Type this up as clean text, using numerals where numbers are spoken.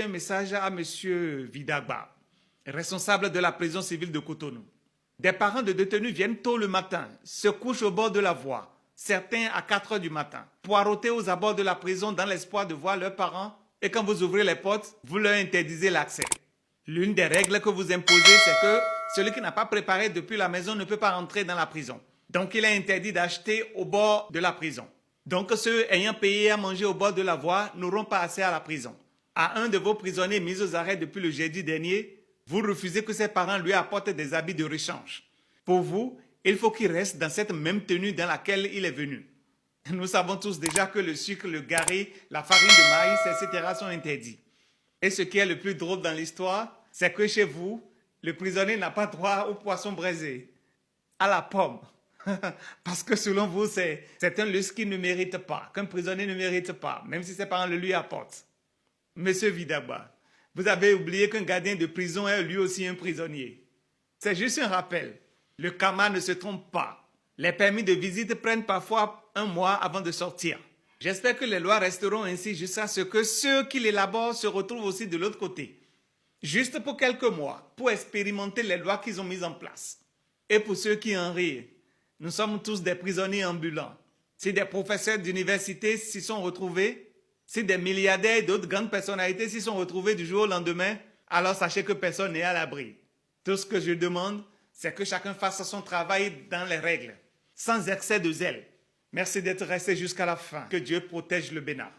Un message à M. Vidagba, responsable de la prison civile de Cotonou. Des parents de détenus viennent tôt le matin, se couchent au bord de la voie, certains à 4 heures du matin, poireauter aux abords de la prison dans l'espoir de voir leurs parents, et quand vous ouvrez les portes, vous leur interdisez l'accès. L'une des règles que vous imposez, c'est que celui qui n'a pas préparé depuis la maison ne peut pas rentrer dans la prison. Donc il est interdit d'acheter au bord de la prison. Donc ceux ayant payé à manger au bord de la voie n'auront pas accès à la prison. À un de vos prisonniers mis aux arrêts depuis le jeudi dernier, vous refusez que ses parents lui apportent des habits de rechange. Pour vous, il faut qu'il reste dans cette même tenue dans laquelle il est venu. Nous savons tous déjà que le sucre, le gari, la farine de maïs, etc. sont interdits. Et ce qui est le plus drôle dans l'histoire, c'est que chez vous, le prisonnier n'a pas droit au poisson braisé, à la pomme. Parce que selon vous, c'est un luxe qu'il ne mérite pas, qu'un prisonnier ne mérite pas, même si ses parents le lui apportent. Monsieur Vidagba, vous avez oublié qu'un gardien de prison est lui aussi un prisonnier. C'est juste un rappel. Le karma ne se trompe pas. Les permis de visite prennent parfois un mois avant de sortir. J'espère que les lois resteront ainsi jusqu'à ce que ceux qui l'élaborent se retrouvent aussi de l'autre côté. Juste pour quelques mois, pour expérimenter les lois qu'ils ont mises en place. Et pour ceux qui en rient, nous sommes tous des prisonniers ambulants. Si des professeurs d'université s'y sont retrouvés, si des milliardaires et d'autres grandes personnalités s'y sont retrouvés du jour au lendemain, alors sachez que personne n'est à l'abri. Tout ce que je demande, c'est que chacun fasse son travail dans les règles, sans excès de zèle. Merci d'être resté jusqu'à la fin. Que Dieu protège le Bénin.